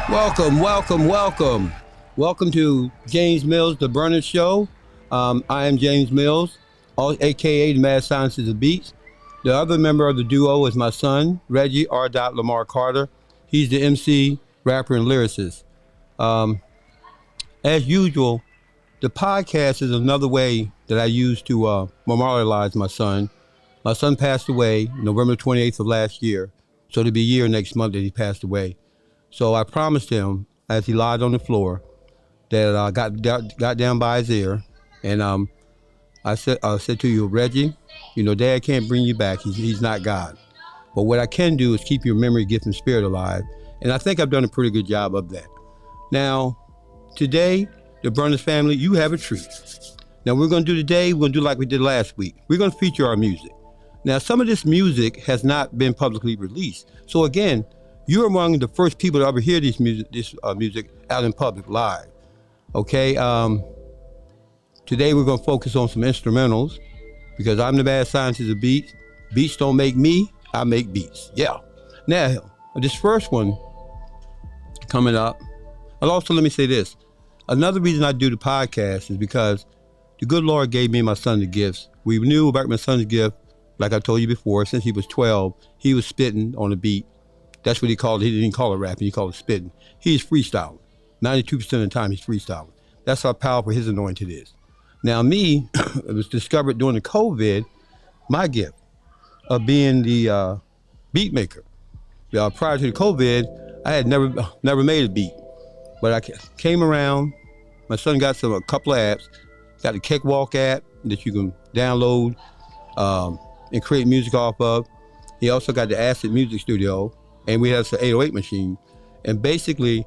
Welcome, welcome, welcome. Welcome to James Mills, The Burner Show. I am James Mills, aka the Mad Sciences of Beats. The other member of the duo is my son, Reggie R. Lamar Carter. He's the MC, rapper, and lyricist. As usual, the podcast is another way that I use to memorialize my son. My son passed away November 28th of last year, so it'll be a year next month that he passed away. So I promised him, as he lied on the floor, that I got down by his ear, and I said to you, Reggie, Dad can't bring you back. He's not God. But what I can do is keep your memory, gift, and spirit alive, and I think I've done a pretty good job of that. Now, today, the Burners family, you have a treat. Now, we're going to do like we did last week. We're going to feature our music. Now, some of this music has not been publicly released. So again, you're among the first people to ever hear this music out in public live. Okay. Today we're going to focus on some instrumentals because I'm the Mad Scientist of Beats. Beats don't make me, I make beats. Yeah. Now, this first one coming up, and also let me say this. Another reason I do the podcast is because the good Lord gave me and my son the gifts. We knew about my son's gift, like I told you before, since he was 12, he was spitting on a beat. That's what he called it. He didn't call it rapping, he called it spitting. He's freestyling. 92% of the time he's freestyling. That's how powerful his anointing is. Now me, it was discovered during the COVID, my gift of being the beat maker. Prior to the COVID, I had never made a beat. But I came around, my son got a couple of apps, got the Cakewalk app that you can download and create music off of. He also got the Acid Music Studio, and we have an 808 machine. And basically,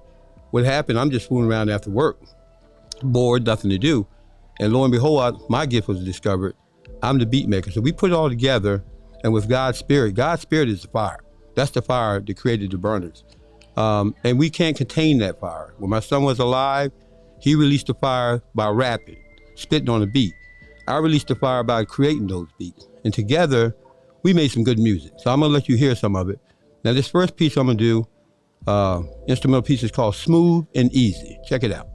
what happened, I'm just fooling around after work, bored, nothing to do. And lo and behold, my gift was discovered. I'm the beat maker. So we put it all together, and with God's Spirit is the fire. That's the fire that created the Burners. And we can't contain that fire. When my son was alive, he released the fire by rapping, spitting on a beat. I released the fire by creating those beats. And together, we made some good music. So I'm gonna let you hear some of it. Now this first piece I'm gonna do, instrumental piece is called Smooth and Easy. Check it out.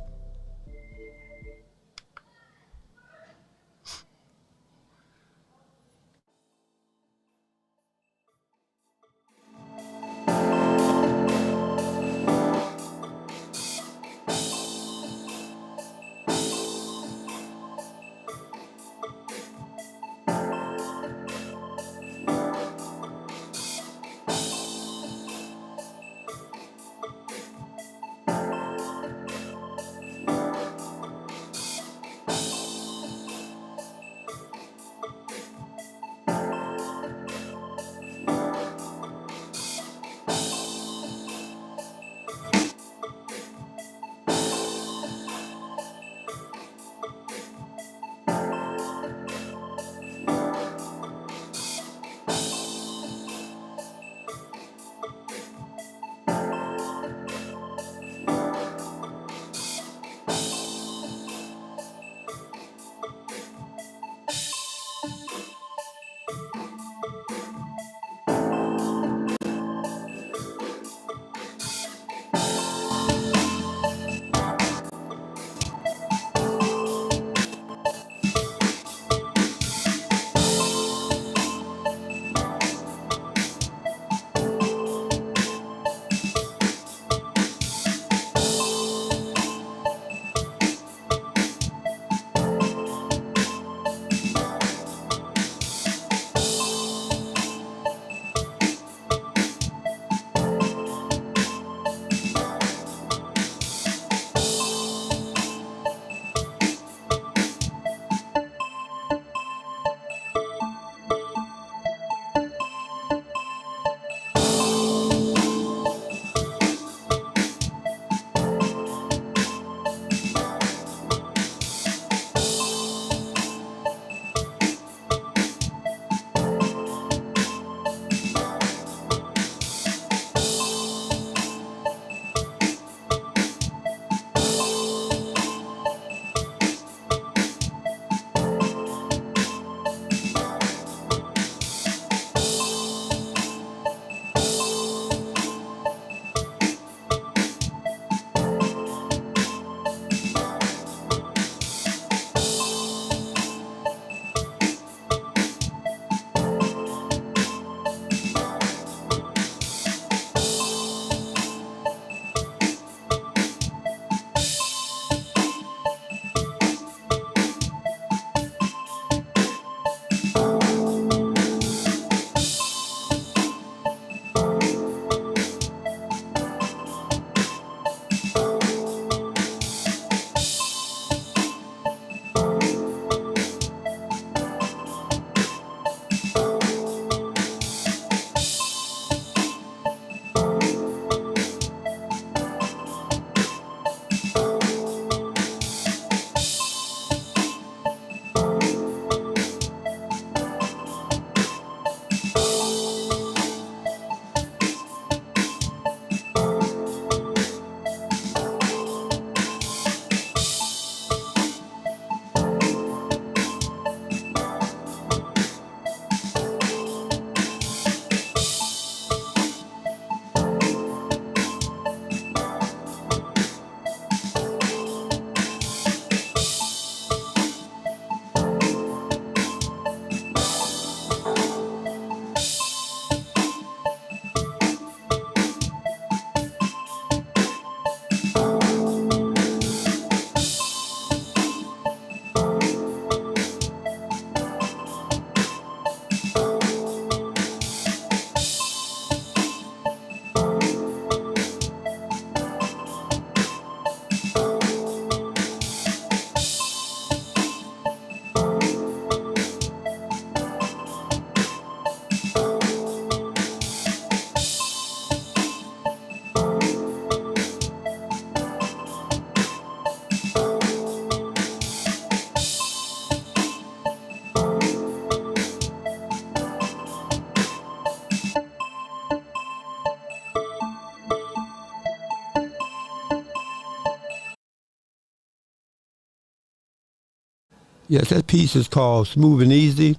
Yes, that piece is called Smooth and Easy.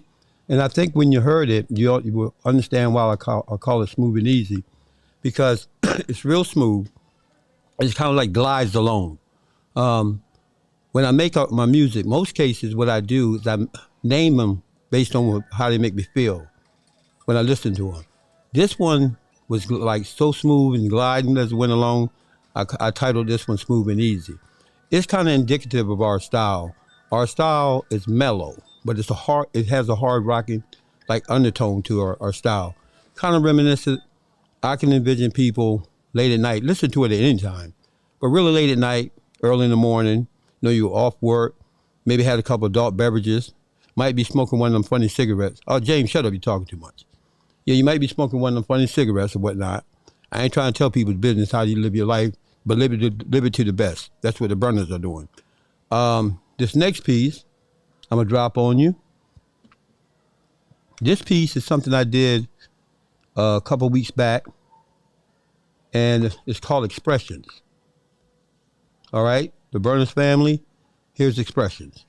And I think when you heard it, you will understand why I call it Smooth and Easy, because it's real smooth. It's kind of like glides along. When I make up my music, most cases what I do is I name them based on how they make me feel when I listen to them. This one was like so smooth and gliding as it went along. I titled this one Smooth and Easy. It's kind of indicative of our style. Our style is mellow, but it has a hard rocking like undertone to our style. Kind of reminiscent. I can envision people late at night, listen to it at any time, but really late at night, early in the morning, you're off work, maybe had a couple of adult beverages, might be smoking one of them funny cigarettes. Oh, James, shut up, you're talking too much. Yeah, you might be smoking one of them funny cigarettes or whatnot. I ain't trying to tell people's business how you live your life, but live it to the best. That's what the Burners are doing. This next piece, I'm going to drop on you. This piece is something I did a couple weeks back, and it's called Expressions. All right? The Burners family, here's Expressions.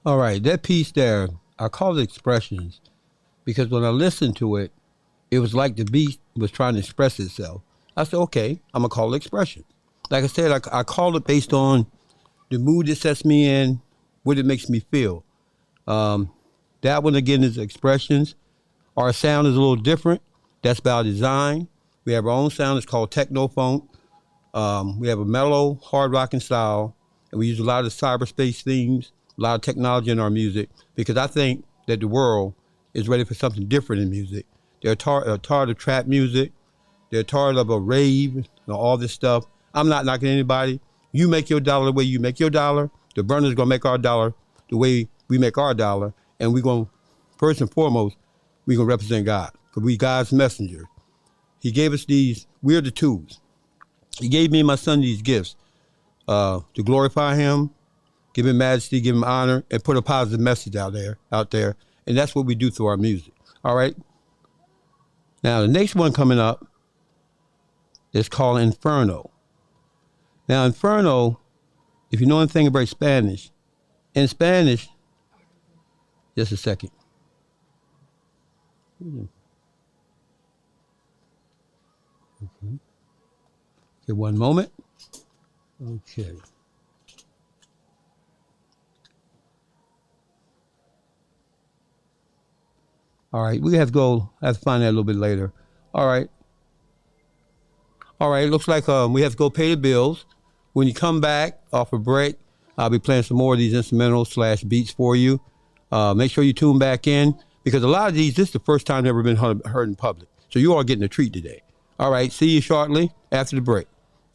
All right, that piece there, I call it expressions because when I listened to it, it was like the beat was trying to express itself. I said, okay, I'm gonna call it expression. Like I said, I call it based on the mood it sets me in, what it makes me feel. Um, that one again is expressions. Our sound is a little different. That's by design. We have our own sound. It's called techno funk. We have a mellow, hard rocking style, and we use a lot of cyberspace themes, a lot of technology in our music, because I think that the world is ready for something different in music. They're tired of trap music. They're tired of a rave and all this stuff. I'm not knocking anybody. You make your dollar the way you make your dollar. The Burners gonna make our dollar the way we make our dollar, and we're gonna, first and foremost, we're gonna represent God, because we God's messenger. He gave us these. We're the tools. He gave me and my son these gifts to glorify Him, give Him majesty, give Him honor, and put a positive message out there. And that's what we do through our music. All right. Now the next one coming up is called Inferno. Now Inferno, if you know anything about Spanish, in Spanish, just a second. Okay, one moment. Okay. All right, we have to find that a little bit later. All right. All right, looks like we have to go pay the bills. When you come back off a break, I'll be playing some more of these instrumentals / beats for you. Make sure you tune back in, because a lot of these, this is the first time they've ever been heard in public. So you are getting a treat today. All right, see you shortly after the break.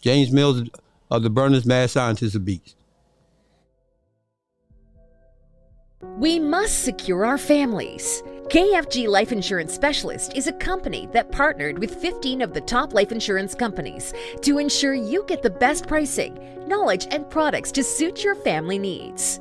James Mills of the Burners, Mad Scientist of Beats. We must secure our families. KFG Life Insurance Specialist is a company that partnered with 15 of the top life insurance companies to ensure you get the best pricing, knowledge, and products to suit your family needs.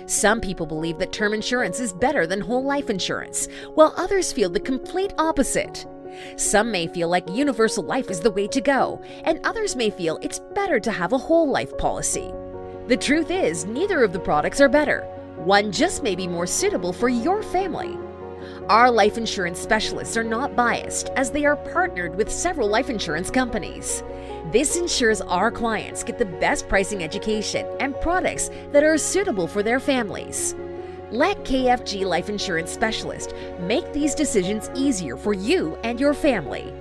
Some people believe that term insurance is better than whole life insurance, while others feel the complete opposite. Some may feel like universal life is the way to go, and others may feel it's better to have a whole life policy. The truth is, neither of the products are better. One just may be more suitable for your family. Our life insurance specialists are not biased, as they are partnered with several life insurance companies. This ensures our clients get the best pricing, education, and products that are suitable for their families. Let KFG Life Insurance Specialist make these decisions easier for you and your family.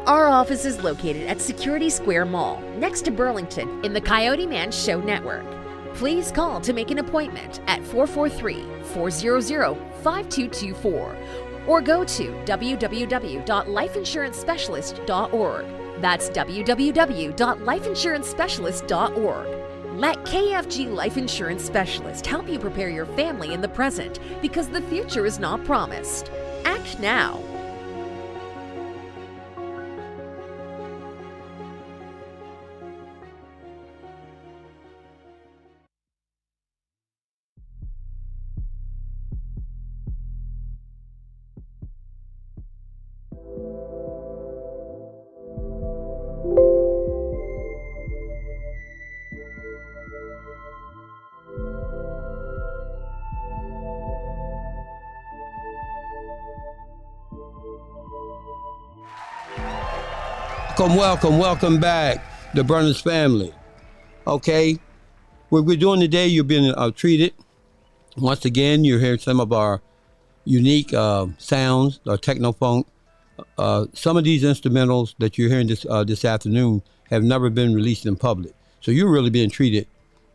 Our office is located at Security Square Mall, next to Burlington, in the Coyoteman Show Network. Please call to make an appointment at 443-400-5224 or go to www.lifeinsurancespecialist.org. That's www.lifeinsurancespecialist.org. Let KFG Life Insurance Specialist help you prepare your family in the present, because the future is not promised. Act now. Welcome back, the Burners family. Okay, what we're doing today, you're being treated. Once again, you're hearing some of our unique sounds, our techno funk. Some of these instrumentals that you're hearing this afternoon have never been released in public. So you're really being treated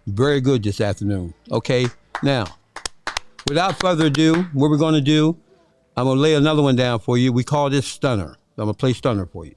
very good this afternoon. Okay, now, without further ado, what we're going to do, I'm going to lay another one down for you. We call this Stunner. I'm going to play Stunner for you.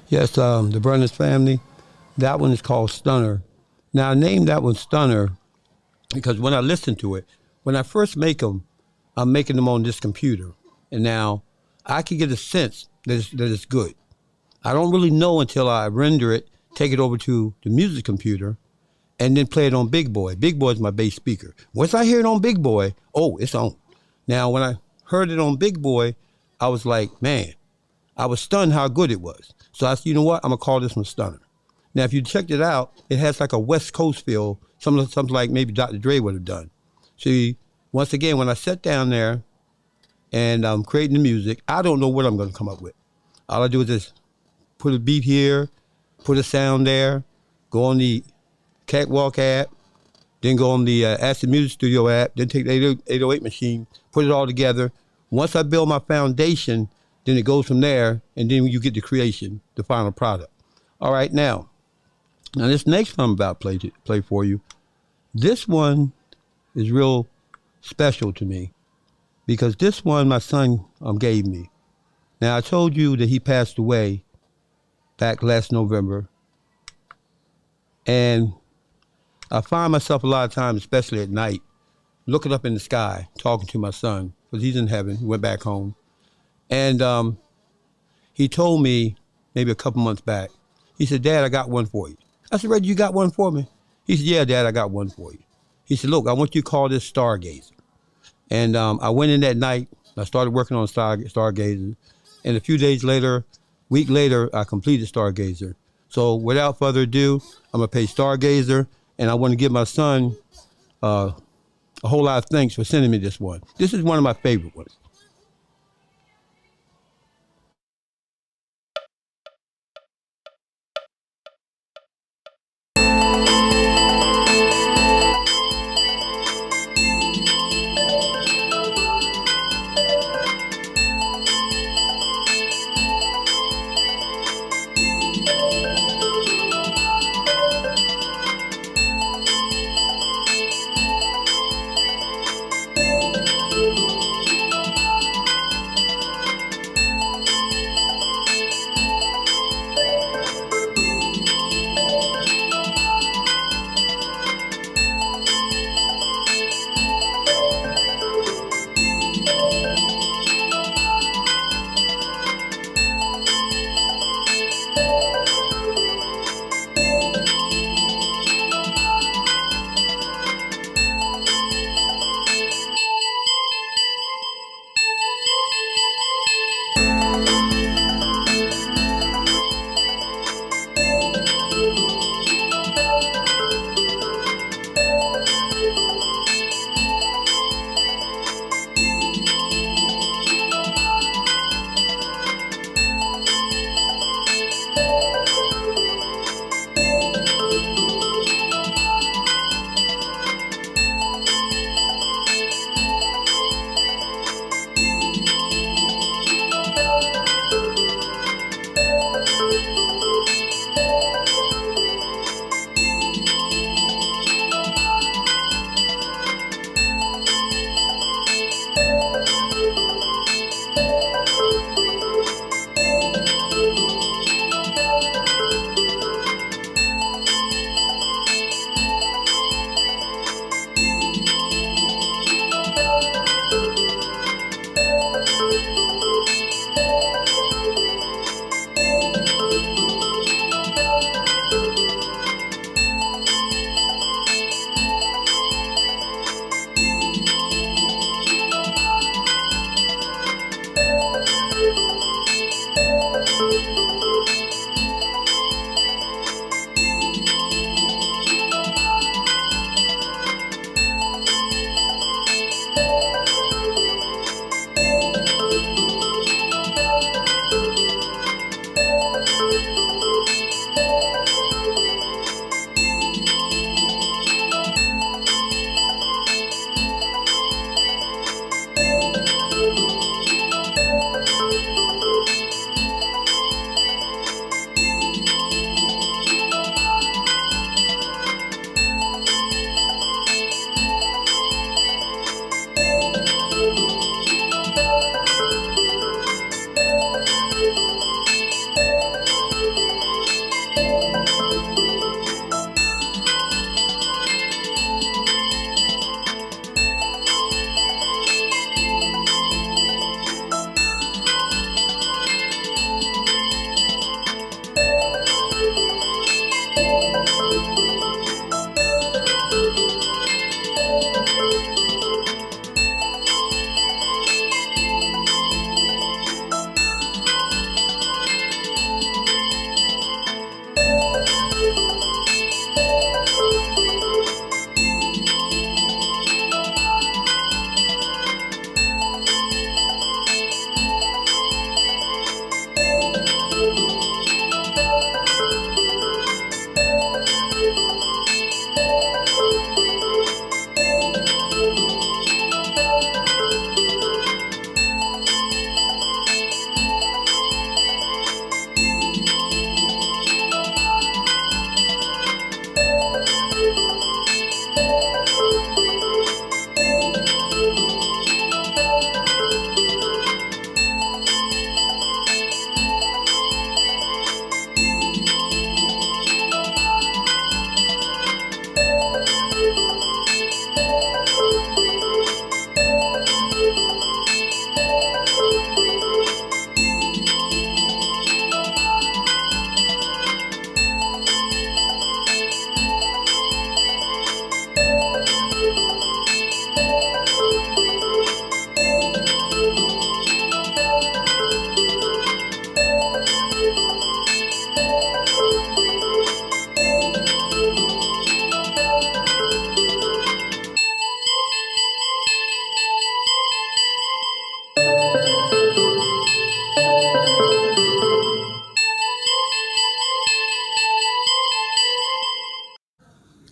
Yes, the BRNRS family. That one is called Stunner. Now I named that one Stunner because when I listen to it, when I first make them, I'm making them on this computer, and now I can get a sense that it's good. I don't really know until I render it, take it over to the music computer, and then play it on Big Boy. Big Boy is my bass speaker. Once I hear it on Big Boy, oh, it's on. Now, when I heard it on Big Boy, I was like, man, I was stunned how good it was. So I said, you know what? I'm going to call this one Stunner. Now, if you checked it out, it has like a West Coast feel, something like maybe Dr. Dre would have done. See, once again, when I sat down there and I'm creating the music, I don't know what I'm going to come up with. All I do is just put a beat here, put a sound there, go on the Catwalk app, then go on the Acid Music Studio app, then take the 808 machine, put it all together. Once I build my foundation, then it goes from there, and then you get the creation, the final product. All right, now this next one I'm about to play for you, this one is real special to me because this one my son gave me. Now, I told you that he passed away back last November, and I find myself a lot of times, especially at night, looking up in the sky, talking to my son, because he's in heaven. He went back home. And he told me maybe a couple months back, he said, Dad, I got one for you. I said, Reggie, you got one for me? He said, yeah, Dad, I got one for you. He said, look, I want you to call this Stargazer. And I went in that night. I started working on Stargazer. And a few days later, week later, I completed Stargazer. So without further ado, I'm going to play Stargazer. And I want to give my son a whole lot of thanks for sending me this one. This is one of my favorite ones.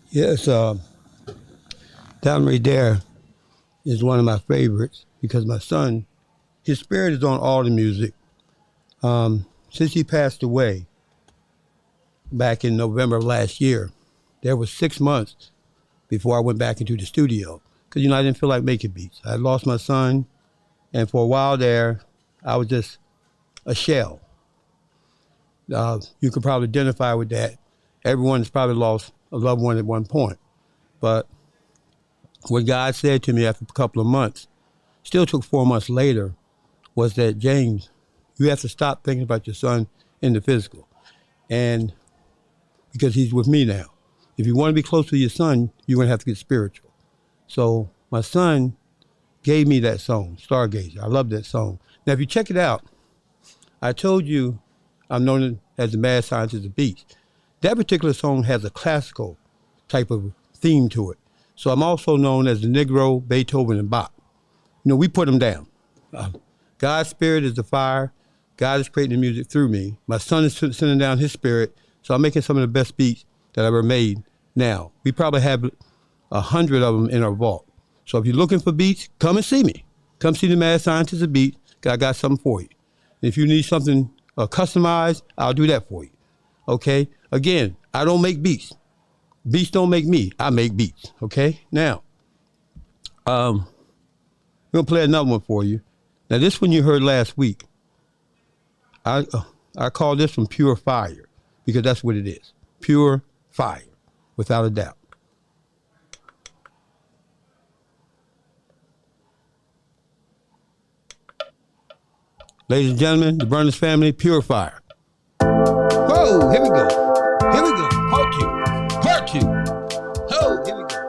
Yes, that one right there is one of my favorites because my son, his spirit is on all the music. Since he passed away back in November of last year, there was 6 months before I went back into the studio because, I didn't feel like making beats. I had lost my son, and for a while there, I was just a shell. You could probably identify with that. Everyone has probably lost a loved one at one point. But what God said to me after a couple of months, still took 4 months later, was that, James, you have to stop thinking about your son in the physical. And because he's with me now. If you want to be close to your son, you're going to have to get spiritual. So my son gave me that song, Stargazer. I love that song. Now, if you check it out, I told you I'm known as the mad scientist of beats. That particular song has a classical type of theme to it. So I'm also known as the Negro, Beethoven, and Bach. We put them down. God's spirit is the fire. God is creating the music through me. My son is sending down his spirit. So I'm making some of the best beats that I've ever made now. We probably have 100 of them in our vault. So if you're looking for beats, come and see me. Come see the Mad Scientist of Beats. I got something for you. And if you need something customized, I'll do that for you. Okay? Again, I don't make beats. Beats don't make me. I make beats. Okay? Now, we're going to play another one for you. Now, this one you heard last week. I call this one Pure Fire because that's what it is. Pure fire, without a doubt. Ladies and gentlemen, the BRNRS family, Pure Fire. Whoa, here we go. Here we go. Part two. Part two. Oh, here we go.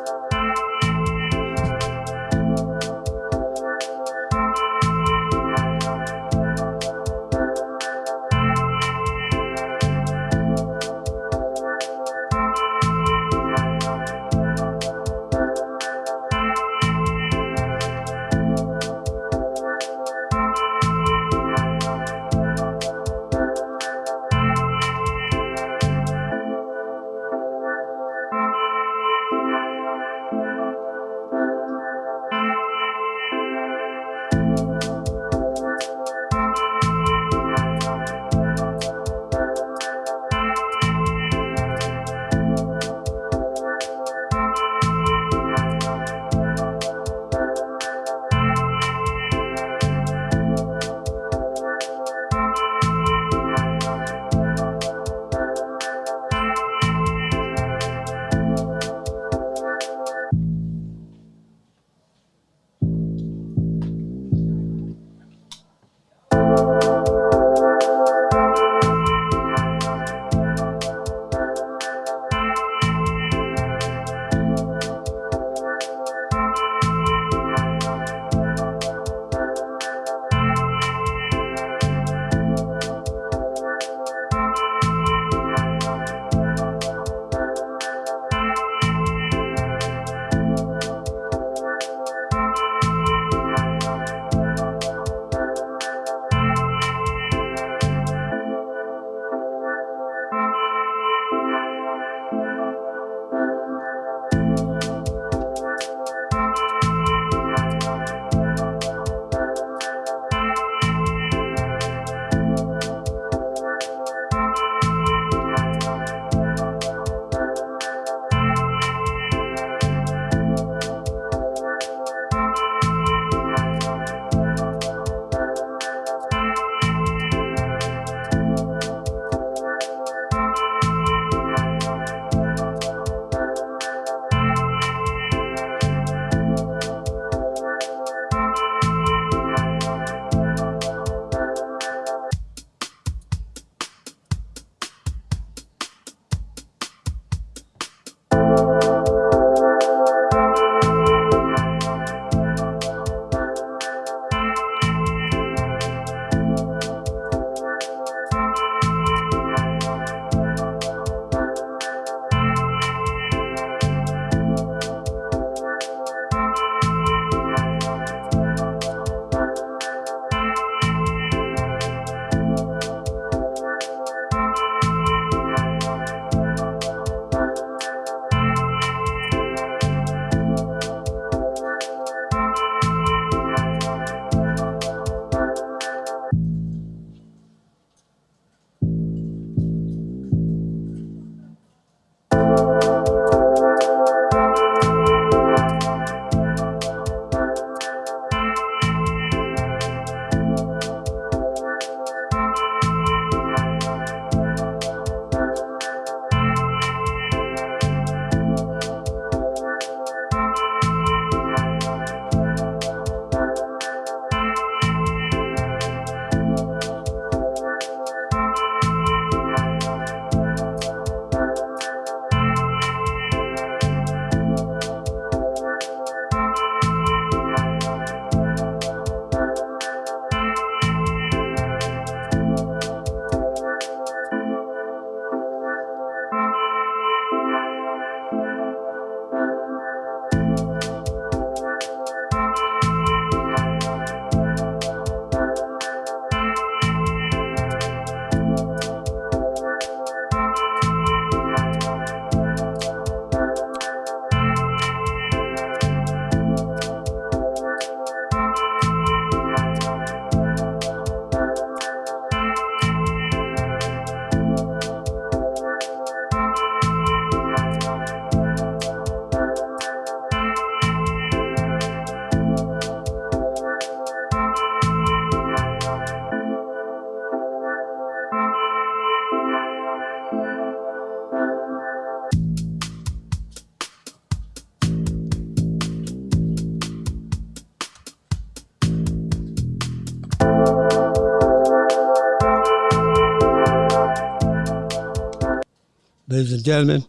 Ladies and gentlemen,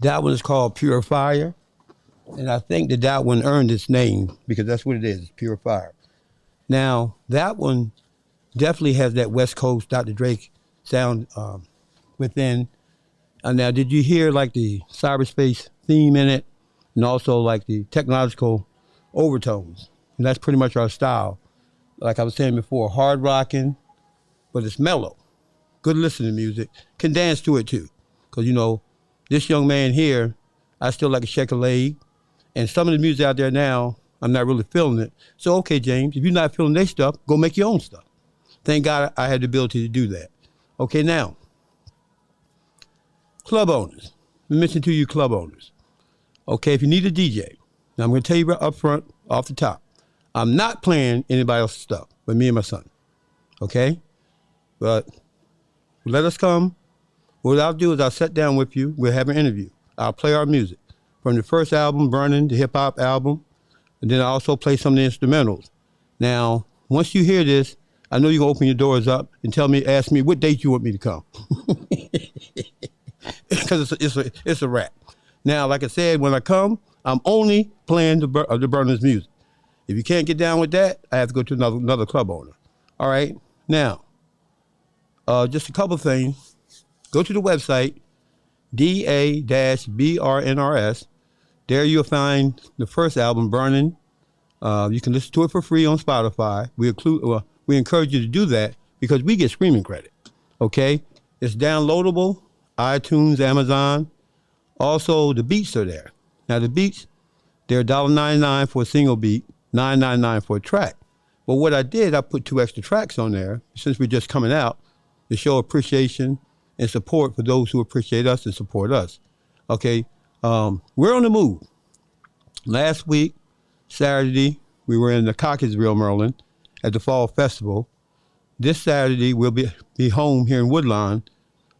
that one is called Pure Fire. And I think that one earned its name because that's what it is, it's Pure Fire. Now, that one definitely has that West Coast Dr. Drake sound within. Now, did you hear like the cyberspace theme in it and also like the technological overtones? And that's pretty much our style. Like I was saying before, hard rocking, but it's mellow. Good listening music. Can dance to it too. Because, you know, this young man here, I still like to shake a leg. And some of the music out there now, I'm not really feeling it. So, okay, James, if you're not feeling their stuff, go make your own stuff. Thank God I had the ability to do that. Okay, now, club owners. Let me mention to you club owners. Okay, if you need a DJ, now I'm going to tell you right up front, off the top, I'm not playing anybody else's stuff but me and my son. Okay? But let us come. What I'll do is I'll sit down with you. We'll have an interview. I'll play our music. From the first album, Burning, the hip-hop album, and then I also play some of the instrumentals. Now, once you hear this, I know you're going to open your doors up and ask me what date you want me to come. Because it's a wrap. Now, like I said, when I come, I'm only playing the Burners music. If you can't get down with that, I have to go to another club owner. All right? Now, just a couple things. Go to the website, DA-BRNRS. There you'll find the first album, Burning. You can listen to it for free on Spotify. We encourage you to do that because we get streaming credit. Okay? It's downloadable, iTunes, Amazon. Also, the beats are there. Now, the beats, they're $1.99 for a single beat, $9.99 for a track. But what I did, I put 2 extra tracks on there since we're just coming out to show appreciation and support for those who appreciate us and support us. Okay, we're on the move. Last week, Saturday, we were in the Cockeysville, Maryland, at the Fall Festival. This Saturday, we'll be home here in Woodlawn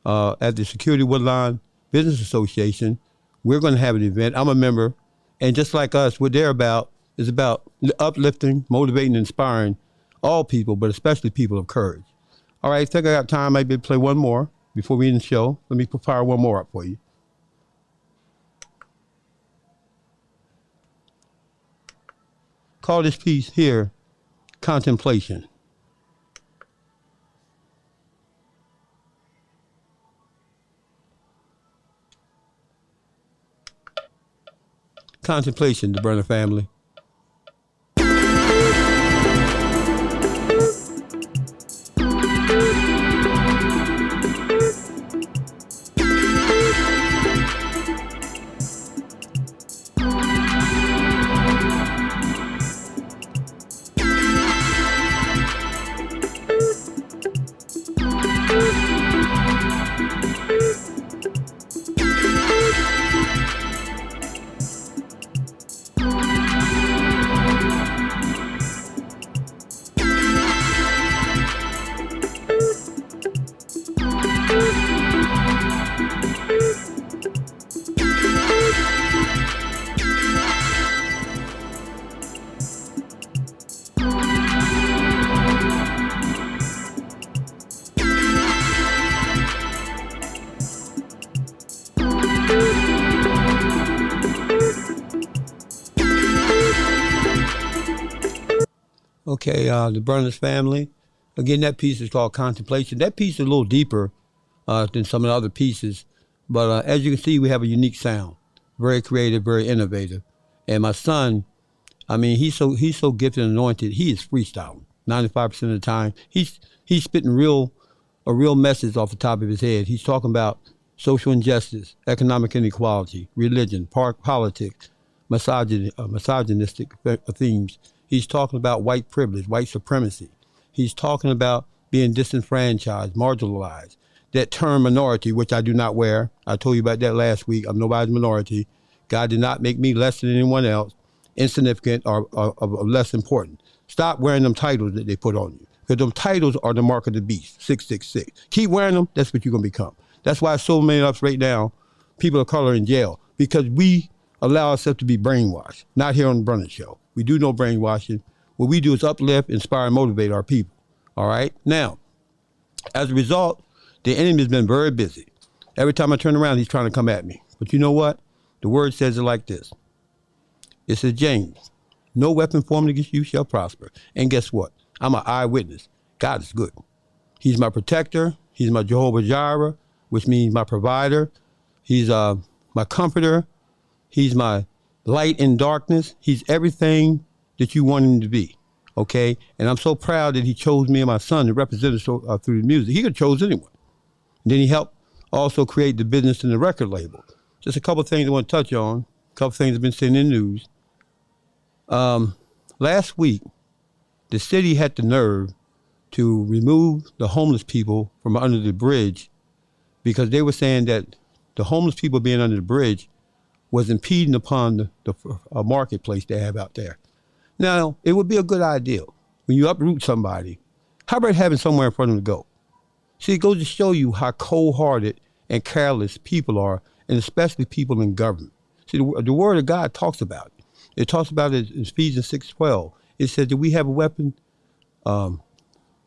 at the Security Woodlawn Business Association. We're going to have an event. I'm a member, and just like us, what they're about is about uplifting, motivating, inspiring all people, but especially people of courage. All right, I think I got time. Maybe play one more before we end the show. Let me fire one more up for you. Call this piece here, Contemplation. Contemplation, the Burner family. Okay, the Burners family. Again, that piece is called Contemplation. That piece is a little deeper than some of the other pieces. But as you can see, we have a unique sound. Very creative, very innovative. And my son, I mean, he's so gifted and anointed. He is freestyling 95% of the time. He's spitting a real message off the top of his head. He's talking about social injustice, economic inequality, religion, politics, misogynistic themes. He's talking about white privilege, white supremacy. He's talking about being disenfranchised, marginalized. That term minority, which I do not wear. I told you about that last week. I'm nobody's minority. God did not make me less than anyone else, insignificant or less important. Stop wearing them titles that they put on you. Because them titles are the mark of the beast, 666. Keep wearing them, that's what you're going to become. That's why so many of us right now, people of color in jail, because we allow ourselves to be brainwashed. Not here on the Brennan Show. We do no brainwashing. What we do is uplift, inspire, and motivate our people. All right? Now, as a result, the enemy has been very busy. Every time I turn around, he's trying to come at me. But you know what? The word says it like this. It says, James, no weapon formed against you shall prosper. And guess what? I'm an eyewitness. God is good. He's my protector. He's my Jehovah Jireh, which means my provider. He's my comforter. He's my light in darkness. He's everything that you want him to be, okay? And I'm so proud that he chose me and my son to represent us through the music. He could have chose anyone. And then he helped also create the business and the record label. Just a couple of things I want to touch on. A couple of things have been seen in the news. Last week, the city had the nerve to remove the homeless people from under the bridge because they were saying that the homeless people being under the bridge was impeding upon the marketplace they have out there. Now, it would be a good idea when you uproot somebody, how about having somewhere in front of them to go? See, it goes to show you how cold-hearted and careless people are, and especially people in government. See, the Word of God talks about it. It talks about it in Ephesians 6:12. It says that we have a weapon,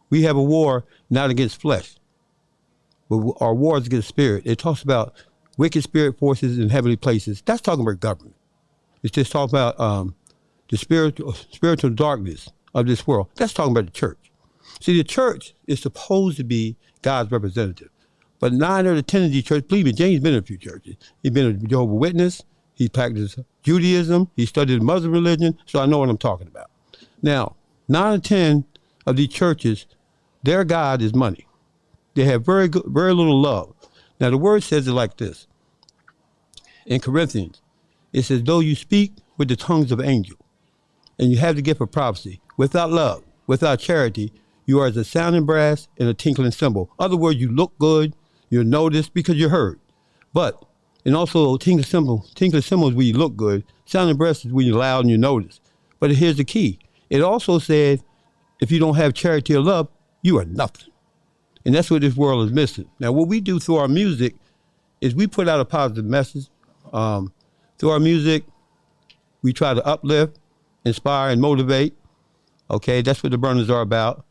we have a war not against flesh, but our war is against spirit. It talks about wicked spirit forces in heavenly places. That's talking about government. It's just talking about the spiritual darkness of this world. That's talking about the church. See, the church is supposed to be God's representative. But 9 out of 10 of these churches, believe me, James been in a few churches. He's been a Jehovah's Witness. He practiced Judaism. He studied Muslim religion. So I know what I'm talking about. Now, 9 out of 10 of these churches, their God is money. They have very little love. Now, the word says it like this. In Corinthians, it says, though you speak with the tongues of angels, and you have the gift of prophecy, without love, without charity, you are as a sounding brass and a tinkling cymbal. In other words, you look good, you're noticed because you're heard. But, and also tinkling cymbals when you look good, sounding brass is when you're loud and you're noticed. But here's the key. It also said, if you don't have charity or love, you are nothing. And that's what this world is missing. Now, what we do through our music is we put out a positive message. Through our music, we try to uplift, inspire, and motivate. Okay, that's what the Burners are about.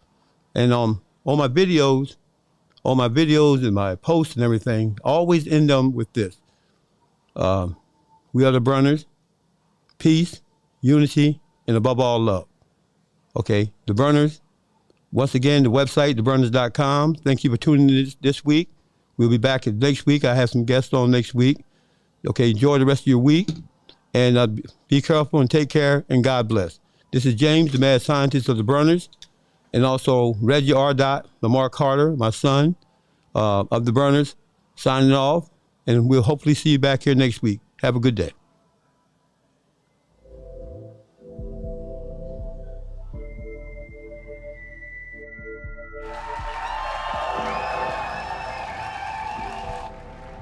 And all my videos and my posts and everything, I always end them with this. We are the Burners, peace, unity, and above all, love. Okay, the Burners. Once again, the website, theburners.com. Thank you for tuning in this week. We'll be back next week. I have some guests on next week. Okay, enjoy the rest of your week. And be careful and take care, and God bless. This is James, the mad scientist of the Burners, and also Reggie R. Lamar Carter, my son of the Burners, signing off. And we'll hopefully see you back here next week. Have a good day.